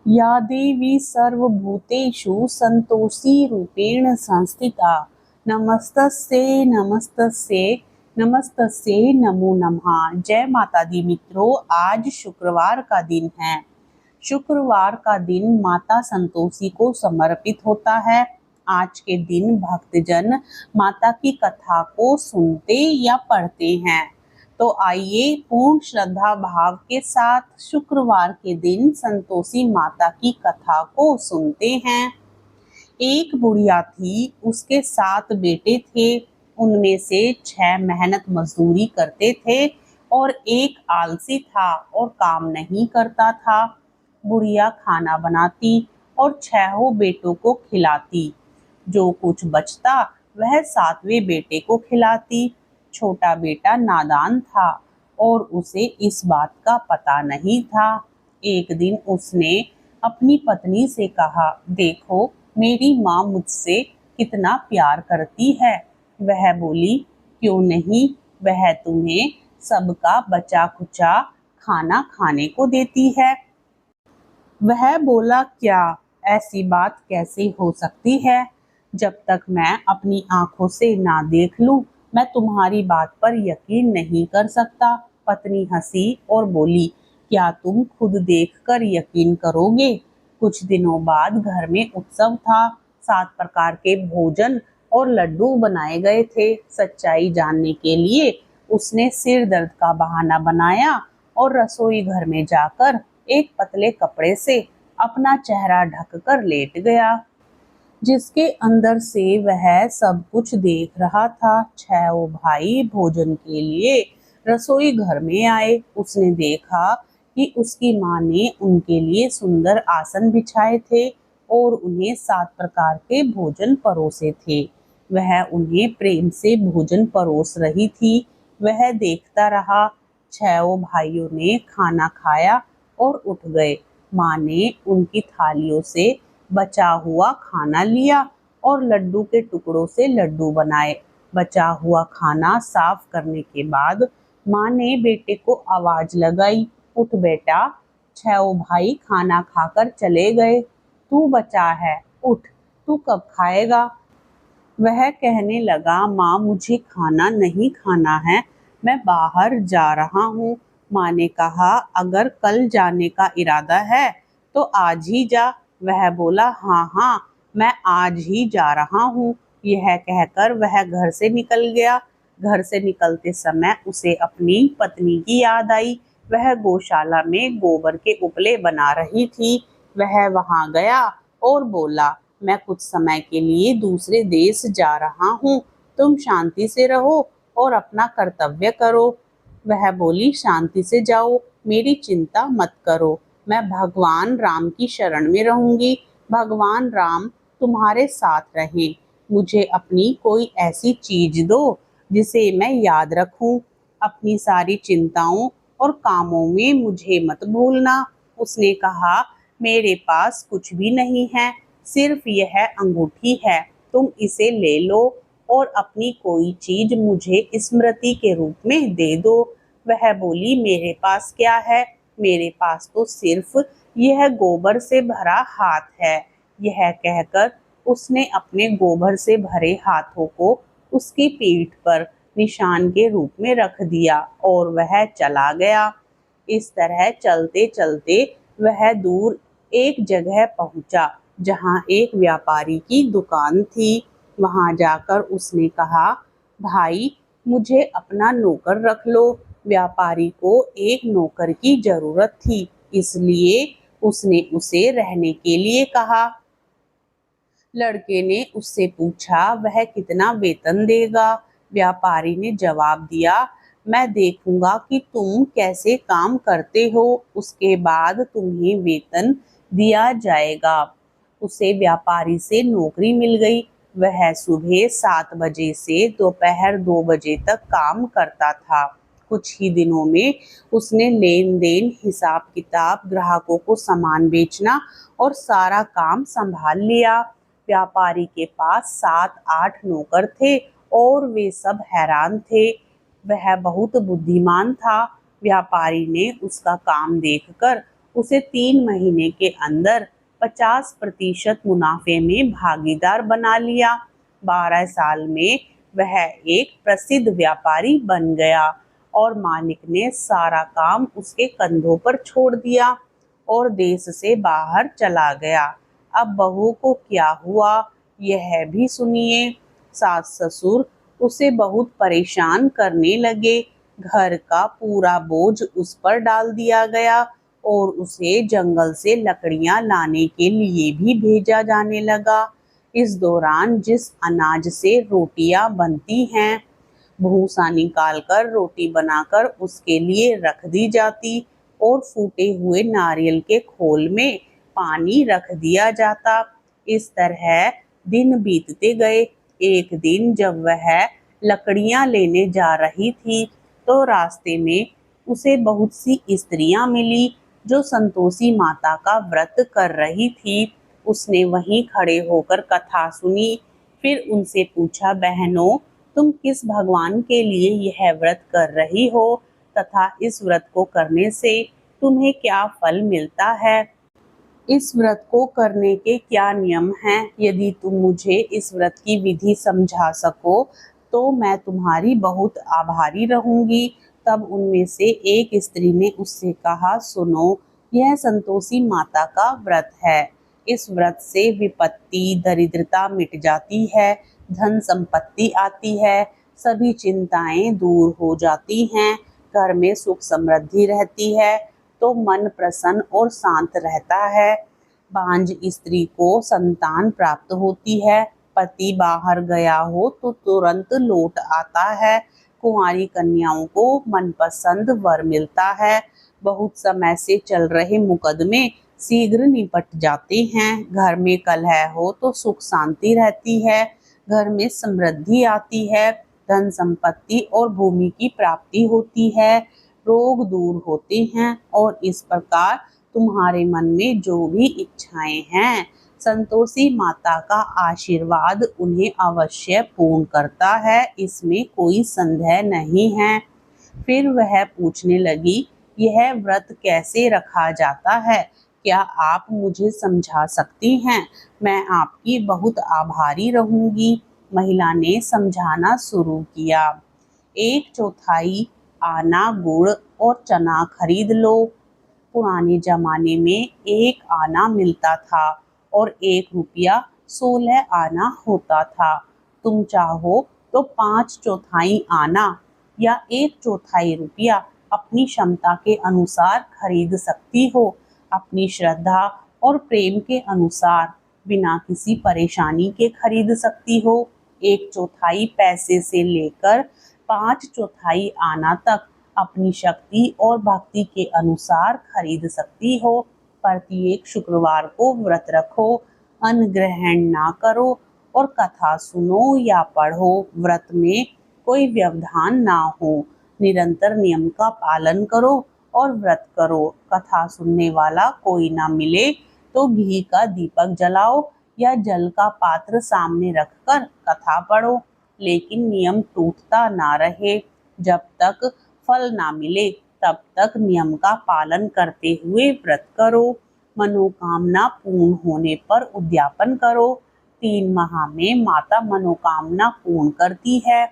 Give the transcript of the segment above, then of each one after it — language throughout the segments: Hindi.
या देवी सर्वभूतेषु संतोषी रूपेण संस्थिता नमस्तस्यै नमस्तस्यै नमस्तस्यै नमो नमः। जय माता दी मित्रों, आज शुक्रवार का दिन है। शुक्रवार का दिन माता संतोषी को समर्पित होता है। आज के दिन भक्तजन माता की कथा को सुनते या पढ़ते हैं। तो आइए पूर्ण श्रद्धा भाव के साथ शुक्रवार के दिन संतोषी माता की कथा को सुनते हैं। एक बुढ़िया थी, उसके 7 बेटे थे। उनमें से 6 मेहनत मजदूरी करते थे और एक आलसी था और काम नहीं करता था। बुढ़िया खाना बनाती और 6 बेटों को खिलाती। जो कुछ बचता वह 7वें बेटे को खिलाती। छोटा बेटा नादान था और उसे इस बात का पता नहीं था। एक दिन उसने अपनी पत्नी से कहा, देखो मेरी माँ मुझसे कितना प्यार करती है। वह बोली, क्यों नहीं, वह तुम्हें सबका बचा खुचा खाना खाने को देती है। वह बोला, क्या ऐसी बात कैसे हो सकती है? जब तक मैं अपनी आंखों से ना देख लूं, मैं तुम्हारी बात पर यकीन नहीं कर सकता। पत्नी हंसी और बोली, क्या तुम खुद देखकर यकीन करोगे? कुछ दिनों बाद घर में उत्सव था। 7 प्रकार के भोजन और लड्डू बनाए गए थे। सच्चाई जानने के लिए उसने सिर दर्द का बहाना बनाया और रसोई घर में जाकर एक पतले कपड़े से अपना चेहरा ढककर लेट गया, जिसके अंदर से वह सब कुछ देख रहा था। 6 भाई भोजन के लिए रसोई घर में आए। उसने देखा कि उसकी माँ ने उनके लिए सुंदर आसन बिछाए थे और उन्हें 7 प्रकार के भोजन परोसे थे। वह उन्हें प्रेम से भोजन परोस रही थी। वह देखता रहा। 6 भाइयों ने खाना खाया और उठ गए। माँ ने उनकी थालियों से बचा हुआ खाना लिया और लड्डू के टुकड़ों से लड्डू बनाए। बचा हुआ खाना साफ करने के बाद माँ ने बेटे को आवाज लगाई, उठ बेटा, 6 भाई खाना खाकर चले गए, तू बचा है, उठ, तू कब खाएगा? वह कहने लगा, माँ मुझे खाना नहीं खाना है, मैं बाहर जा रहा हूँ। माँ ने कहा, अगर कल जाने का इरादा है तो आज ही जा। वह बोला, हाँ हाँ, मैं आज ही जा रहा हूँ। यह कहकर वह घर से निकल गया। घर से निकलते समय उसे अपनी पत्नी की याद आई। वह गौशाला में गोबर के उपले बना रही थी। वह वहां गया और बोला, मैं कुछ समय के लिए दूसरे देश जा रहा हूँ, तुम शांति से रहो और अपना कर्तव्य करो। वह बोली, शांति से जाओ, मेरी चिंता मत करो, मैं भगवान राम की शरण में रहूंगी। भगवान राम तुम्हारे साथ रहें। मुझे अपनी कोई ऐसी चीज दो जिसे मैं याद रखूं। अपनी सारी चिंताओं और कामों में मुझे मत भूलना। उसने कहा, मेरे पास कुछ भी नहीं है, सिर्फ यह अंगूठी है, तुम इसे ले लो और अपनी कोई चीज मुझे स्मृति के रूप में दे दो। वह बोली, मेरे पास क्या है, मेरे पास तो सिर्फ यह गोबर से भरा हाथ है। यह कहकर उसने अपने गोबर से भरे हाथों को उसकी पीठ पर निशान के रूप में रख दिया और वह चला गया। इस तरह चलते चलते वह दूर एक जगह पहुंचा जहां एक व्यापारी की दुकान थी। वहां जाकर उसने कहा, भाई मुझे अपना नौकर रख लो। व्यापारी को एक नौकर की जरूरत थी, इसलिए उसने उसे रहने के लिए कहा। लड़के ने उससे पूछा, वह कितना वेतन देगा? व्यापारी ने जवाब दिया, मैं देखूंगा कि तुम कैसे काम करते हो, उसके बाद तुम्हें वेतन दिया जाएगा। उसे व्यापारी से नौकरी मिल गई। वह सुबह 7 बजे से दोपहर 2 बजे तक काम करता था। कुछ ही दिनों में उसने लेन देन, हिसाब किताब, ग्राहकों को सामान बेचना और सारा काम संभाल लिया। व्यापारी के पास 7-8 नौकर थे और वे सब हैरान थे। वह बहुत बुद्धिमान था। व्यापारी ने उसका काम देखकर उसे 3 महीने के अंदर 50% मुनाफे में भागीदार बना लिया। 12 साल में वह एक प्रसिद्ध व्यापारी बन गया और मालिक ने सारा काम उसके कंधों पर छोड़ दिया और देश से बाहर चला गया। अब बहू को क्या हुआ यह भी सुनिए। सास ससुर उसे बहुत परेशान करने लगे। घर का पूरा बोझ उस पर डाल दिया गया और उसे जंगल से लकड़ियां लाने के लिए भी भेजा जाने लगा। इस दौरान जिस अनाज से रोटियां बनती हैं, भूसा निकालकर रोटी बनाकर उसके लिए रख दी जाती और फूटे हुए नारियल के खोल में पानी रख दिया जाता। इस तरह दिन बीतते गए। एक दिन जब वह लकड़ियां लेने जा रही थी तो रास्ते में उसे बहुत सी स्त्रियां मिली जो संतोषी माता का व्रत कर रही थी। उसने वहीं खड़े होकर कथा सुनी। फिर उनसे पूछा, बहनों, तुम किस भगवान के लिए यह व्रत कर रही हो तथा इस व्रत को करने से तुम्हें क्या फल मिलता है? इस व्रत को करने के क्या नियम हैं? यदि तुम मुझे इस व्रत की विधि समझा सको तो मैं तुम्हारी बहुत आभारी रहूंगी। तब उनमें से एक स्त्री ने उससे कहा, सुनो, यह संतोषी माता का व्रत है। इस व्रत से विपत्ति दरिद्रता मिट जाती है, धन संपत्ति आती है, सभी चिंताएं दूर हो जाती हैं, घर में सुख समृद्धि रहती है, तो मन प्रसन्न और शांत रहता है। बांझ स्त्री को संतान प्राप्त होती है, पति बाहर गया हो तो तुरंत लौट आता है, कुंवारी कन्याओं को मनपसंद वर मिलता है, बहुत समय से चल रहे मुकदमे शीघ्र निपट जाते हैं, घर में कलह हो तो सुख शांति रहती है, घर में समृद्धि आती है, धन संपत्ति और भूमि की प्राप्ति होती है, रोग दूर होते हैं और इस प्रकार तुम्हारे मन में जो भी इच्छाएं हैं, संतोषी माता का आशीर्वाद उन्हें अवश्य पूर्ण करता है, इसमें कोई संदेह नहीं है। फिर वह पूछने लगी, यह व्रत कैसे रखा जाता है? क्या आप मुझे समझा सकती हैं? मैं आपकी बहुत आभारी रहूंगी। महिला ने समझाना शुरू किया। 1/4 आना गुड़ और चना खरीद लो। पुराने जमाने में 1 आना मिलता था और 1 रुपया 16 आना होता था। तुम चाहो तो 5/4 आना या 1/4 रुपया अपनी क्षमता के अनुसार खरीद सकती हो, अपनी श्रद्धा और प्रेम के अनुसार, बिना किसी परेशानी के खरीद सकती हो। 1/4 पैसे से लेकर 5/4 आना तक अपनी शक्ति और भक्ति के अनुसार खरीद सकती हो। प्रत्येक शुक्रवार को व्रत रखो, अन्न ग्रहण ना करो और कथा सुनो या पढ़ो। व्रत में कोई व्यवधान ना हो, निरंतर नियम का पालन करो और व्रत करो। कथा सुनने वाला कोई ना मिले तो घी का दीपक जलाओ या जल का पात्र सामने रखकर कथा पढ़ो, लेकिन नियम टूटता ना रहे। जब तक फल ना मिले तब तक नियम का पालन करते हुए व्रत करो। मनोकामना पूर्ण होने पर उद्यापन करो। 3 माह में माता मनोकामना पूर्ण करती है।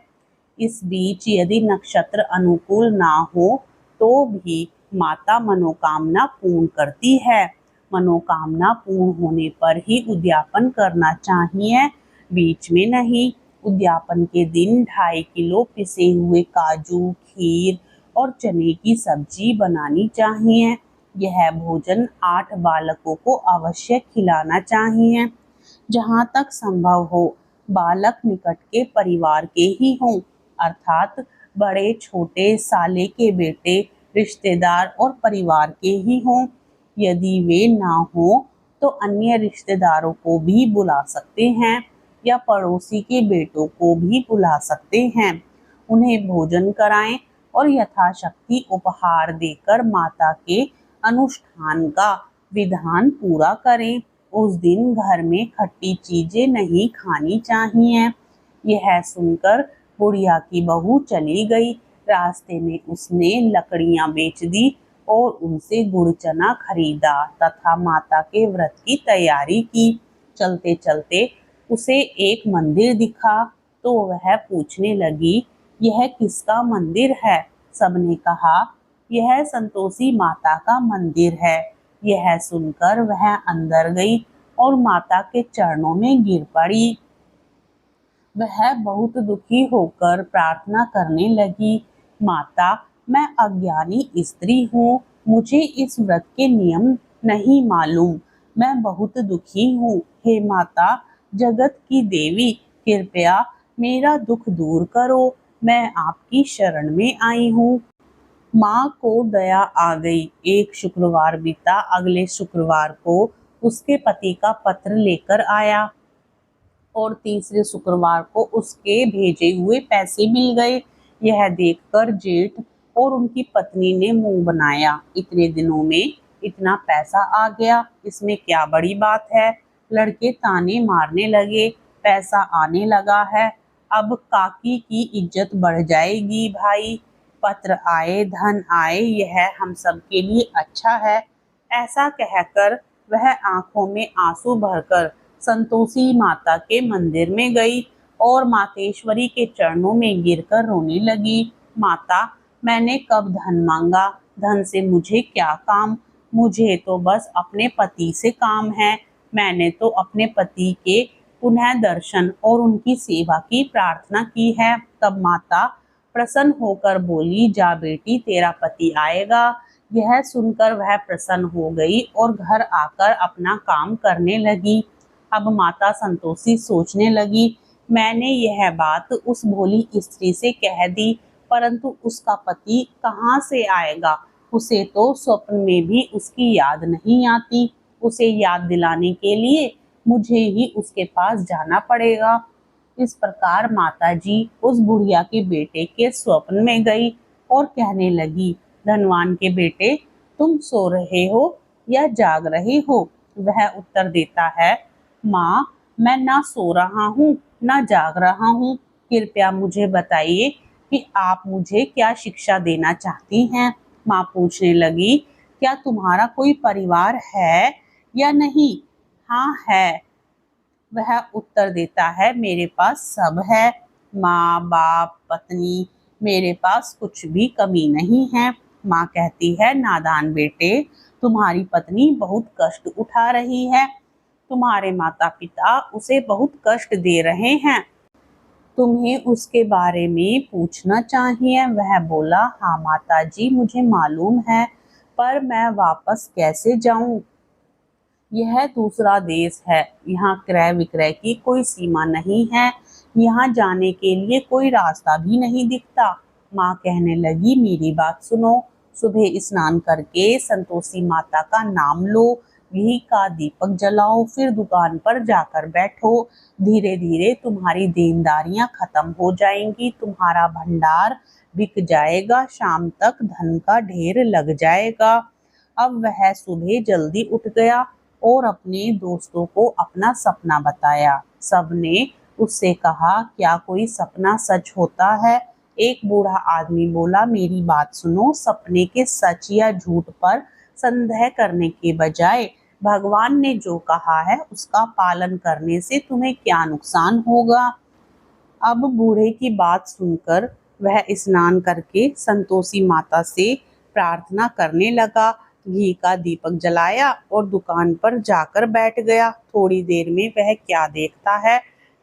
इस बीच यदि नक्षत्र अनुकूल ना हो तो भी माता मनोकामना पूर्ण करती है। मनोकामना पूर्ण होने पर ही उद्यापन करना चाहिए, बीच में नहीं। उद्यापन के दिन 2.5 किलो पिसे हुए काजू, खीर और चने की सब्जी बनानी चाहिए। यह भोजन 8 बालकों को अवश्य खिलाना चाहिए। जहाँ तक संभव हो बालक निकट के परिवार के ही हों, अर्थात बड़े छोटे साले के बेटे, रिश्तेदार और परिवार के ही हों। यदि वे ना हो तो अन्य रिश्तेदारों को भी बुला सकते हैं या पड़ोसी के बेटों को भी बुला सकते हैं। उन्हें भोजन कराएं और यथाशक्ति उपहार देकर माता के अनुष्ठान का विधान पूरा करें। उस दिन घर में खट्टी चीजें नहीं खानी चाहिए। यह सुनकर बुढ़िया की बहू चली गई। रास्ते में उसने लकड़ियां बेच दी और उनसे गुड़ चना खरीदा तथा माता के व्रत की तैयारी की। चलते चलते उसे एक मंदिर दिखा तो वह पूछने लगी, यह किसका मंदिर है? सबने कहा, यह संतोषी माता का मंदिर है। यह सुनकर वह अंदर गई और माता के चरणों में गिर पड़ी। वह बहुत दुखी होकर प्रार्थना करने लगी, माता, मैं अज्ञानी स्त्री हूँ, मुझे इस व्रत के नियम नहीं मालूम, मैं बहुत दुखी हूँ। हे माता, जगत की देवी, कृपया मेरा दुख दूर करो, मैं आपकी शरण में आई हूँ। माँ को दया आ गई। एक शुक्रवार बीता, अगले शुक्रवार को उसके पति का पत्र लेकर आया और तीसरे शुक्रवार को उसके भेजे हुए पैसे मिल गए। यह देखकर जेठ और उनकी पत्नी ने मुंह बनाया, इतने दिनों में इतना पैसा आ गया, इसमें क्या बड़ी बात है। लड़के ताने मारने लगे, पैसा आने लगा है, अब काकी की इज्जत बढ़ जाएगी भाई। पत्र आए, धन आए, यह हम सब के लिए अच्छा है। ऐसा कहकर वह आंखों में आंसू भरकर संतोषी माता के मंदिर में गई और मातेश्वरी के चरणों में गिरकर रोने लगी। माता, मैंने कब धन मांगा? धन से मुझे क्या काम? मुझे तो बस अपने पति से काम है। मैंने तो अपने पति के पुनः दर्शन और उनकी सेवा की प्रार्थना की है। तब माता प्रसन्न होकर बोली, जा बेटी, तेरा पति आएगा। यह सुनकर वह प्रसन्न हो गई और घर आकर अपना काम करने लगी। अब माता संतोषी सोचने लगी, मैंने यह बात उस भोली स्त्री से कह दी, परंतु उसका पति कहाँ से आएगा? उसे तो स्वप्न में भी उसकी याद नहीं आती। उसे याद दिलाने के लिए मुझे ही उसके पास जाना पड़ेगा। इस प्रकार माताजी उस बुढ़िया के बेटे के स्वप्न में गई और कहने लगी, धनवान के बेटे, तुम सो रहे हो या जाग रहे हो? वह उत्तर देता है, माँ, मैं ना सो रहा हूँ ना जाग रहा हूँ, कृपया मुझे बताइए कि आप मुझे क्या शिक्षा देना चाहती हैं। माँ पूछने लगी, क्या तुम्हारा कोई परिवार है या नहीं? हाँ है। वह उत्तर देता है, मेरे पास सब है, माँ बाप पत्नी, मेरे पास कुछ भी कमी नहीं है। माँ कहती है, नादान बेटे, तुम्हारी पत्नी बहुत कष्ट उठा रही है, तुम्हारे माता पिता उसे बहुत कष्ट दे रहे हैं, तुम्हें उसके बारे में पूछना चाहिए। वह बोला, हाँ माताजी, मुझे मालूम है, पर मैं वापस कैसे जाऊं? यह दूसरा देश है, यहाँ क्रय विक्रय की कोई सीमा नहीं है, यहाँ जाने के लिए कोई रास्ता भी नहीं दिखता। माँ कहने लगी, मेरी बात सुनो, सुबह स्नान करके संतोषी माता का नाम लो, घी का दीपक जलाओ, फिर दुकान पर जाकर बैठो। धीरे धीरे तुम्हारी देनदारियां खत्म हो जाएंगी, तुम्हारा भंडार बिक जाएगा, शाम तक धन का ढेर लग जाएगा। अब वह सुबह जल्दी उठ गया और अपने दोस्तों को अपना सपना बताया। सबने उससे कहा, क्या कोई सपना सच होता है? एक बूढ़ा आदमी बोला, मेरी बात सुनो, सपने के सच या झूठ पर संदेह करने के बजाय भगवान ने जो कहा है उसका पालन करने से तुम्हें क्या नुकसान होगा? अब बूढ़े की बात सुनकर वह स्नान करके संतोषी माता से प्रार्थना करने लगा, घी का दीपक जलाया और दुकान पर जाकर बैठ गया। थोड़ी देर में वह क्या देखता है,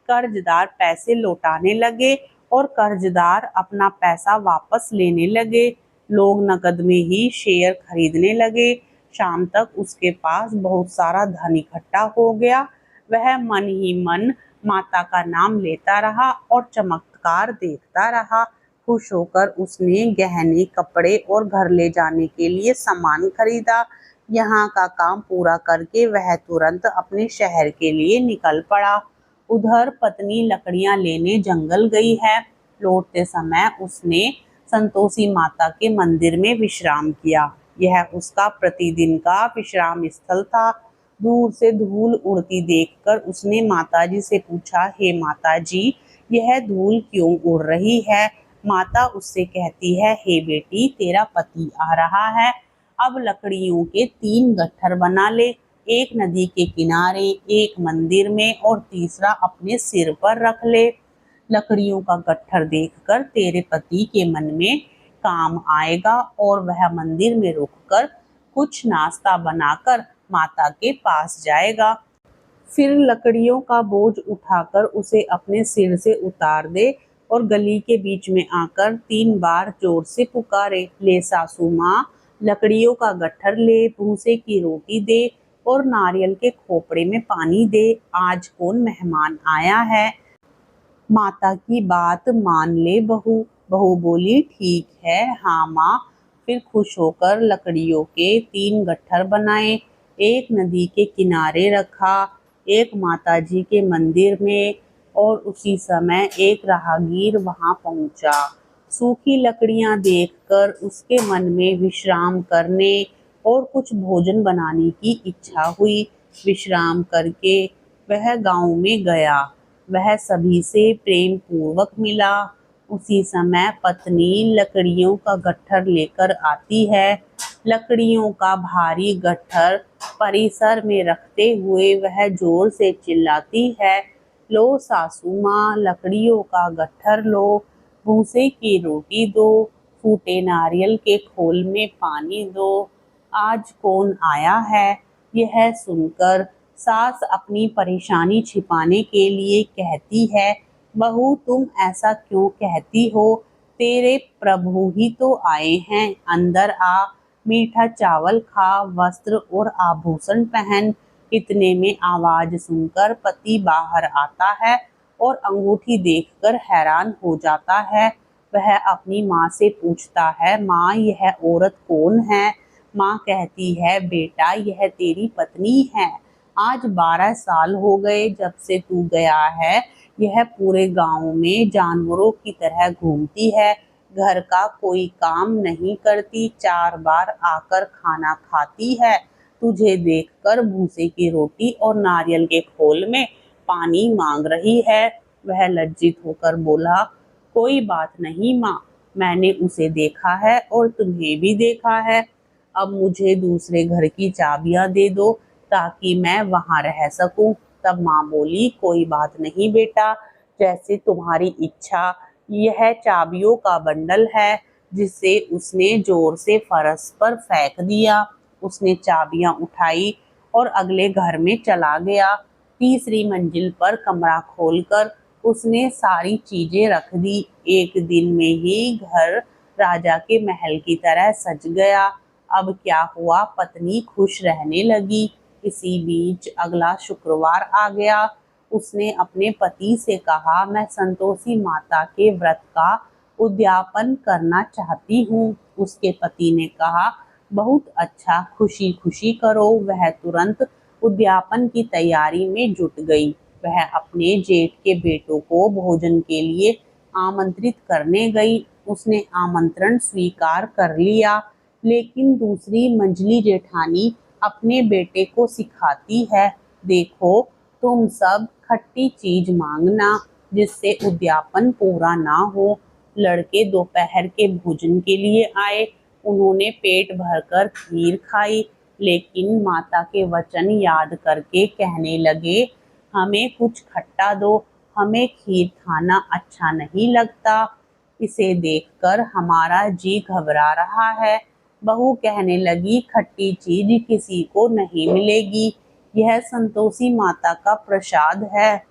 कर्जदार पैसे लौटाने लगे और कर्जदार अपना पैसा वापस लेने लगे। लोग नकद में ही शेयर खरीदने लगे। शाम तक उसके पास बहुत सारा धन इकट्ठा हो गया। वह मन ही मन माता का नाम लेता रहा और चमत्कार देखता रहा। खुश होकर उसने गहने, कपड़े और घर ले जाने के लिए सामान खरीदा। यहाँ का काम पूरा करके वह तुरंत अपने शहर के लिए निकल पड़ा। उधर पत्नी लकड़ियां लेने जंगल गई है। लौटते समय उसने संतोषी माता के मंदिर में विश्राम किया। यह उसका प्रतिदिन का विश्राम स्थल था। दूर से धूल उड़ती देखकर उसने माताजी से पूछा, हे माताजी, यह धूल क्यों उड़ रही है? माता उससे कहती है, हे बेटी, तेरा पति आ रहा है, अब लकड़ियों के 3 गट्ठर बना ले, एक नदी के किनारे, एक मंदिर में और तीसरा अपने सिर पर रख ले। लकड़ियों का गट्ठर देखकर तेरे पति के मन में काम आएगा और वह मंदिर में रुककर कुछ नाश्ता बनाकर माता के पास जाएगा। फिर लकड़ियों का बोझ उठाकर उसे अपने सिर से उतार दे और गली के बीच में आकर 3 बार जोर से पुकारे, ले सासू माँ, लकड़ियों का गट्ठर ले, भूसे की रोटी दे और नारियल के खोपड़े में पानी दे, आज कौन मेहमान आया है। माता की बात मान ले बहू। बहू बोली, ठीक है हाँ माँ। फिर खुश होकर लकड़ियों के 3 गट्ठर बनाए, एक नदी के किनारे रखा, एक माताजी के मंदिर में, और उसी समय एक राहगीर वहां पहुंचा। सूखी लकड़ियां देखकर उसके मन में विश्राम करने और कुछ भोजन बनाने की इच्छा हुई। विश्राम करके वह गांव में गया। वह सभी से प्रेम पूर्वक मिला। उसी समय पत्नी लकड़ियों का गट्ठर लेकर आती है। लकड़ियों का भारी गट्ठर परिसर में रखते हुए वह जोर से चिल्लाती है, लो सासू माँ, लकड़ियों का गट्ठर लो, भूसे की रोटी दो, फूटे नारियल के खोल में पानी दो, आज कौन आया है। यह सुनकर सास अपनी परेशानी छिपाने के लिए कहती है, बहू तुम ऐसा क्यों कहती हो, तेरे प्रभु ही तो आए हैं, अंदर आ, मीठा चावल खा, वस्त्र और आभूषण पहन। इतने में आवाज सुनकर पति बाहर आता है और अंगूठी देखकर हैरान हो जाता है। वह अपनी माँ से पूछता है, माँ यह औरत कौन है। माँ कहती है, बेटा यह तेरी पत्नी है। आज 12 साल हो गए जब से तू गया है। यह पूरे गांव में जानवरों की तरह घूमती है, घर का कोई काम नहीं करती, 4 बार आकर खाना खाती है, तुझे देखकर भूसे की रोटी और नारियल के खोल में पानी मांग रही है। वह लज्जित होकर बोला, कोई बात नहीं माँ, मैंने उसे देखा है और तुम्हें भी देखा है। अब मुझे दूसरे घर की चाबियां दे दो ताकि मैं वहां रह सकूं। तब माँ बोली, कोई बात नहीं बेटा, जैसे तुम्हारी इच्छा। यह चाबियों का बंडल है, जिसे उसने जोर से फर्श पर फेंक दिया। उसने चाबियां उठाई और अगले घर में चला गया। तीसरी मंजिल पर कमरा खोलकर उसने सारी चीजें रख दी। एक दिन में ही घर राजा के महल की तरह सज गया। अब क्या हुआ, पत्नी खुश रहने लगी। इसी बीच अगला शुक्रवार आ गया। उसने अपने पति से कहा, मैं संतोषी माता के व्रत का उद्यापन करना चाहती हूँ। उसके पति ने कहा, बहुत अच्छा, खुशी खुशी करो। वह तुरंत उद्यापन की तैयारी में जुट गई। वह अपने जेठ के बेटों को भोजन के लिए आमंत्रित करने गई। उसने आमंत्रण स्वीकार कर लिया, लेकिन दूसरी मंझली जेठानी अपने बेटे को सिखाती है, देखो तुम सब खट्टी चीज मांगना, जिससे उद्यापन पूरा ना हो। लड़के दोपहर के भोजन के लिए आए। उन्होंने पेट भरकर खीर खाई, लेकिन माता के वचन याद करके कहने लगे, हमें कुछ खट्टा दो, हमें खीर खाना अच्छा नहीं लगता। इसे देखकर हमारा जी घबरा रहा है। बहू कहने लगी, खट्टी चीज किसी को नहीं मिलेगी, यह संतोषी माता का प्रसाद है।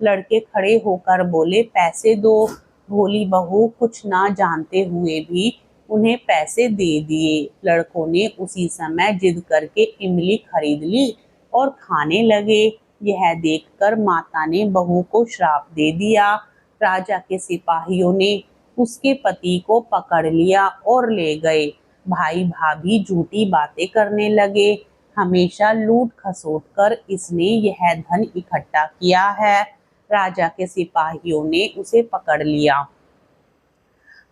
लड़के खड़े होकर बोले, पैसे दो। भोली बहू कुछ ना जानते हुए भी उन्हें पैसे दे दिए। लड़कों ने उसी समय जिद करके इमली खरीद ली और खाने लगे। यह देखकर माता ने बहू को श्राप दे दिया। राजा के सिपाहियों ने उसके पति को पकड़ लिया और ले गए। भाई भाभी झूठी बातें करने लगे, हमेशा लूट खसोट कर इसने यह धन इकट्ठा किया है। राजा के सिपाहियों ने उसे पकड़ लिया।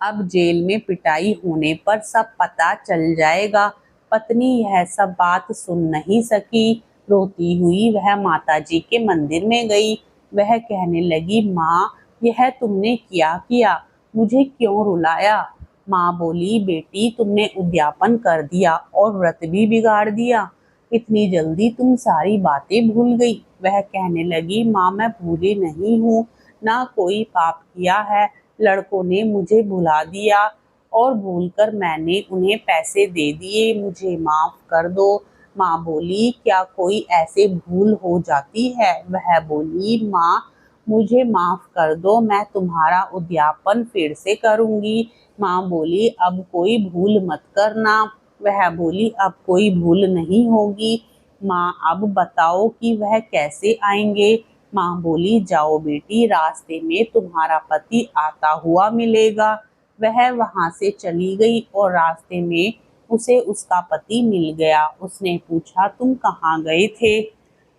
अब जेल में पिटाई होने पर सब पता चल जाएगा। पत्नी यह सब बात सुन नहीं सकी। रोती हुई वह माताजी के मंदिर में गई। वह कहने लगी, माँ यह तुमने क्या किया, मुझे क्यों रुलाया। माँ बोली, बेटी तुमने उद्यापन कर दिया और व्रत भी बिगाड़ दिया, इतनी जल्दी तुम सारी बातें भूल गई। वह कहने लगी, माँ मैं भूली नहीं हूँ, ना कोई पाप किया है, लड़कों ने मुझे भुला दिया और भूलकर मैंने उन्हें पैसे दे दिए, मुझे माफ कर दो। माँ बोली, क्या कोई ऐसे भूल हो जाती है? वह बोली, माँ मुझे माफ कर दो, मैं तुम्हारा उद्यापन फिर से करूंगी। माँ बोली, अब कोई भूल मत करना। वह बोली, अब कोई भूल नहीं होगी। माँ अब बताओ कि वह कैसे आएंगे? माँ बोली, जाओ बेटी, रास्ते में तुम्हारा पति आता हुआ मिलेगा। वह वहां से चली गई और रास्ते में उसे उसका पति मिल गया। उसने पूछा, तुम कहाँ गए थे?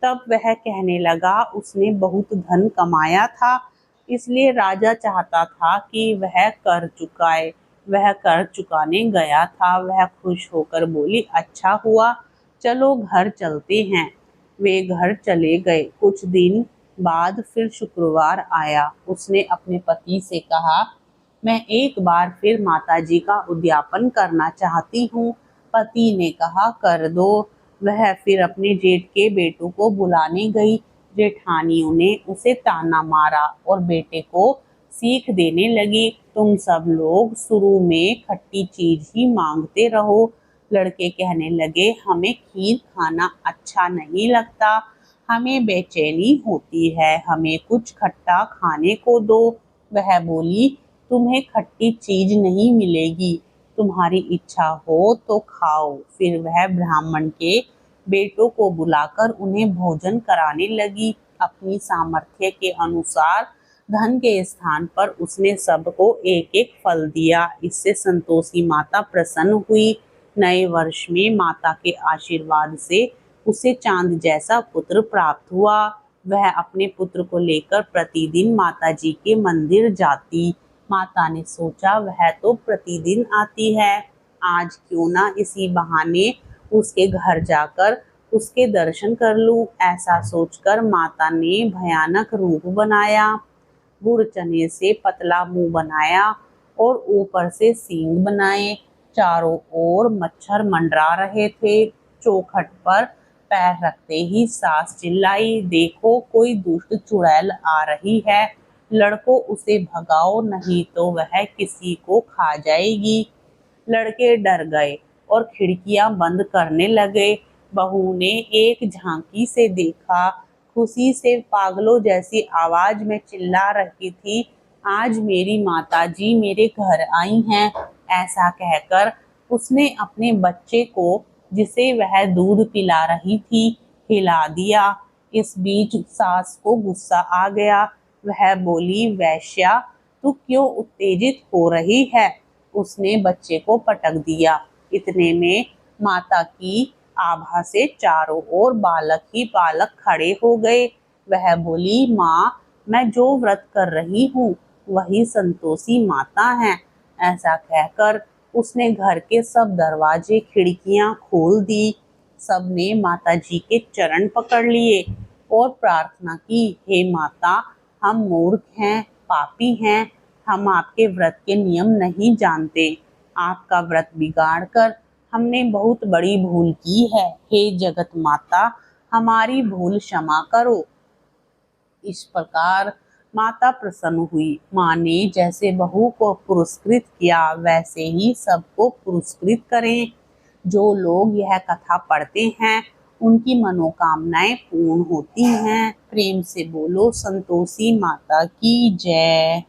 तब वह कहने लगा, उसने बहुत धन कमाया था, इसलिए राजा चाहता था कि वह कर चुकाए। वह कर चुकाने गया था। वह खुश होकर बोली, अच्छा हुआ, चलो घर चलते हैं। वे घर चले गए। कुछ दिन बाद फिर शुक्रवार आया। उसने अपने पति से कहा, मैं एक बार फिर माताजी का उद्यापन करना चाहती हूँ। पति ने कहा, कर दो। वह फिर अपने जेठ के बेटों को बुलाने गई। जेठानियों ने उसे ताना मारा और बेटे को सीख देने लगी, तुम सब लोग शुरू में खट्टी चीज ही मांगते रहो। लड़के कहने लगे, हमें खीर खाना अच्छा नहीं लगता, हमें बेचैनी होती है, हमें कुछ खट्टा खाने को दो। वह बोली, तुम्हें खट्टी चीज नहीं मिलेगी, तुम्हारी इच्छा हो तो खाओ। फिर वह ब्राह्मण के बेटों को बुलाकर उन्हें भोजन कराने लगी। अपनी सामर्थ्य के अनुसार धन के स्थान पर उसने सबको एक एक फल दिया। इससे संतोषी माता प्रसन्न हुई। नए वर्ष में माता के आशीर्वाद से उसे चांद जैसा पुत्र प्राप्त हुआ। वह अपने पुत्र को लेकर प्रतिदिन माता जी के मंदिर जाती। माता ने सोचा, वह तो प्रतिदिन आती है, आज क्यों ना इसी बहाने उसके घर जाकर उसके दर्शन कर लूं। ऐसा सोचकर माता ने भयानक रूप बनाया। गुड़ चने से पतला मुंह बनाया और ऊपर से सींग बनाए। चारों ओर मच्छर मंडरा रहे थे। चौखट पर पैर रखते ही सास चिल्लाई, देखो कोई दुष्ट चुड़ैल आ रही है, लड़कों उसे भगाओ, नहीं तो वह किसी को खा जाएगी। लड़के डर गए और खिड़कियां बंद करने लगे। बहू ने एक झांकी से देखा, खुशी से पागलों जैसी आवाज में चिल्ला रही थी, आज मेरी माताजी मेरे घर आई हैं। ऐसा कहकर उसने अपने बच्चे को, जिसे वह दूध पिला रही थी, हिला दिया। इस बीच सास को गुस्सा आ गया। वह बोली, वैश्या तू क्यों उत्तेजित हो रही है? उसने बच्चे को पटक दिया। इतने में माता की आभा से चारों ओर बालक ही बालक खड़े हो गए। वह बोली, माँ मैं जो व्रत कर रही हूँ वही संतोषी माता है। ऐसा कहकर उसने घर के सब दरवाजे खिड़कियां खोल दी। सबने माता जी के चरण पकड़ लिए और प्रार्थना की, हे माता, हम मूर्ख हैं, पापी हैं, हम आपके व्रत के नियम नहीं जानते, आपका व्रत बिगाड़ कर हमने बहुत बड़ी भूल की है। हे जगत माता, हमारी भूल क्षमा करो। इस प्रकार माता प्रसन्न हुई। माँ ने जैसे बहू को पुरस्कृत किया वैसे ही सबको पुरस्कृत करें। जो लोग यह कथा पढ़ते हैं उनकी मनोकामनाएं पूर्ण होती हैं। प्रेम से बोलो, संतोषी माता की जय।